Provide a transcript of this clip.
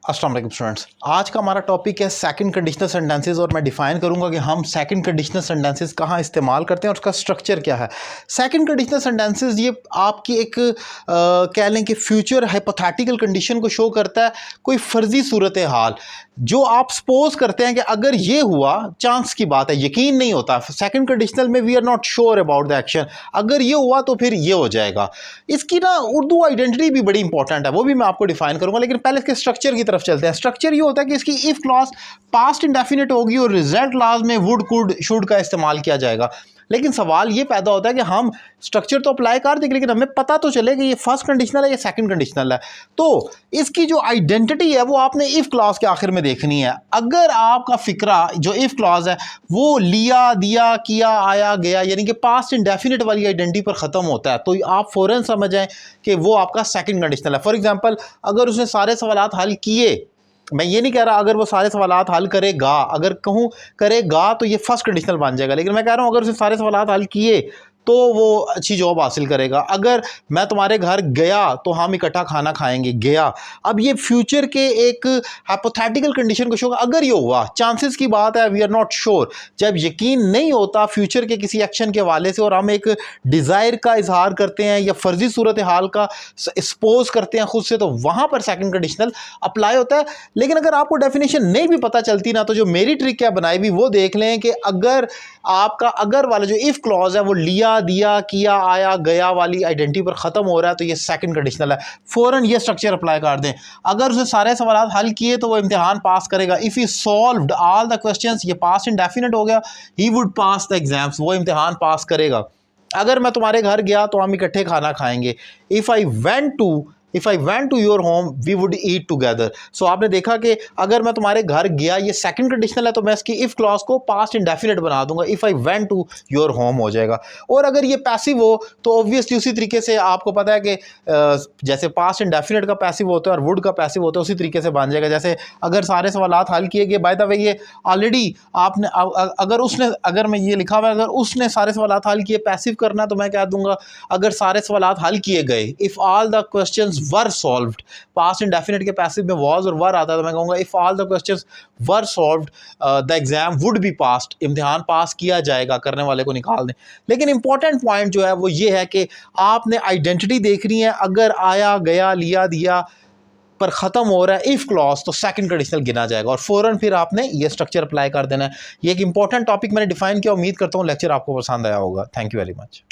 अस्सलाम वालेकुम स्टूडेंट्स, आज का हमारा टॉपिक है सेकंड कंडीशनल सेंटेंसेस और मैं डिफाइन करूंगा कि हम सेकंड कंडीशनल सेंटेंसेस कहाँ इस्तेमाल करते हैं और उसका स्ट्रक्चर क्या है। सेकंड कंडीशनल सेंटेंसेस ये आपकी एक कह लें कि फ्यूचर हाइपोथेटिकल कंडीशन को शो करता है, कोई फर्जी सूरत हाल जो आप सपोज करते हैं कि अगर ये हुआ, चांस की बात है, यकीन नहीं होता। सेकंड कंडीशनल में we are not sure about the action, अगर ये हुआ तो फिर ये हो जाएगा। इसकी ना उर्दू आइडेंटिटी भी बड़ी इंपॉर्टेंट है, वो भी मैं आपको डिफाइन करूंगा, लेकिन पहले इसके स्ट्रक्चर की तरफ चलते हैं। स्ट्रक्चर ये होता है कि इसकी इफ क्लॉज पास्ट इंडेफिनिट होगी और रिजल्ट क्लॉज में वुड, कुड, शुड का इस्तेमाल किया जाएगा। लेकिन सवाल ये पैदा होता है कि हम स्ट्रक्चर तो अप्लाई कर देंगे, लेकिन हमें पता तो चले कि ये फर्स्ट कंडीशनल है या सेकंड कंडीशनल है। तो इसकी जो आइडेंटिटी है वो आपने इफ क्लॉज के आखिर में देखनी है। अगर आपका फिक्रा जो इफ क्लॉज है वो लिया, दिया, किया, आया, गया यानी कि पास्ट इंडेफिनिट वाली आइडेंटिटी पर ख़त्म होता है, तो आप फ़ौरन समझ जाएं कि वो आपका सेकंड कंडीशनल है। फॉर एग्जाम्पल, अगर उसने सारे सवालात हल किए, मैं ये नहीं कह रहा अगर वो सारे सवालात हल करेगा, अगर कहूँ करेगा तो ये फर्स्ट कंडीशनल बन जाएगा, लेकिन मैं कह रहा हूँ अगर उसने सारे सवालात हल किए तो वो अच्छी जॉब हासिल करेगा। अगर मैं तुम्हारे घर गया तो हम इकट्ठा खाना खाएंगे, गया। अब ये फ्यूचर के एक हाइपोथेटिकल कंडीशन को शो, अगर ये हुआ, चांसेस की बात है, वी आर नॉट श्योर। जब यकीन नहीं होता फ्यूचर के किसी एक्शन के हवाले से और हम एक डिज़ायर का इजहार करते हैं या फर्जी सूरत हाल का एक्सपोज करते हैं खुद से, तो वहाँ पर सेकंड कंडीशनल अप्लाई होता है। लेकिन अगर आपको डेफिनेशन नहीं भी पता चलती ना, तो जो मेरी ट्रिक क्या बनाई हुई वो देख लें कि अगर आपका अगर वाला जो इफ क्लॉज है वो लिया, दिया, किया, आया, गया वाली आइडेंटिटी पर ख़त्म हो रहा है, तो ये सेकंड कंडीशनल है। फ़ौरन ये स्ट्रक्चर अप्लाई कर दें। अगर उसने सारे सवाल हल किए तो वो इम्तिहान पास करेगा। If he solved all the questions, ये पास्ट इंडेफिनिट हो गया, he would pass the exams, वो इम्तिहान पास करेगा। अगर मैं तुम्हारे घर गया तो हम इकट्ठे खाना खाएंगे। If I went to your home we would eat together. So आपने देखा कि अगर मैं तुम्हारे घर गया, ये सेकंड कंडीशनल है, तो मैं इसकी इफ क्लॉज को पास्ट इंडेफिनिट बना दूंगा, if I went to your home हो जाएगा। और अगर ये पैसिव हो तो ऑब्वियसली उसी तरीके से आपको पता है कि जैसे पास्ट इंडेफिनिट का पैसिव होता है और वुड का पैसिव होता है, उसी तरीके से बन जाएगा। जैसे अगर सारे सवालात हल किए गए, बाय द वे ये ऑलरेडी आपने अगर मैं ये लिखा हुआ है, अगर उसने सारे सवालात हल किए, पैसिव करना, तो मैं कह दूंगा अगर सारे सवालात हल किए गए, if all the questions were solved. Past indefinite के पैसिव में वाज और वर आता है, तो मैं कहूँगा if all the questions were solved the exam would be passed, इम्तिहान पास किया जाएगा, करने वाले को निकाल दें। लेकिन इंपॉर्टेंट पॉइंट जो है वो ये है कि आपने आइडेंटिटी देखनी है। अगर आया, गया, लिया, दिया पर ख़त्म हो रहा है इफ क्लॉज, तो सेकंड कंडीशनल गिना जाएगा और फ़ौरन फिर आपने ये स्ट्रक्चर अप्लाई कर देना है। ये एक इंपॉर्टेंट टॉपिक मैंने डिफाइन किया। उम्मीद करता हूँ लेक्चर आपको पसंद आया होगा। Thank you very much.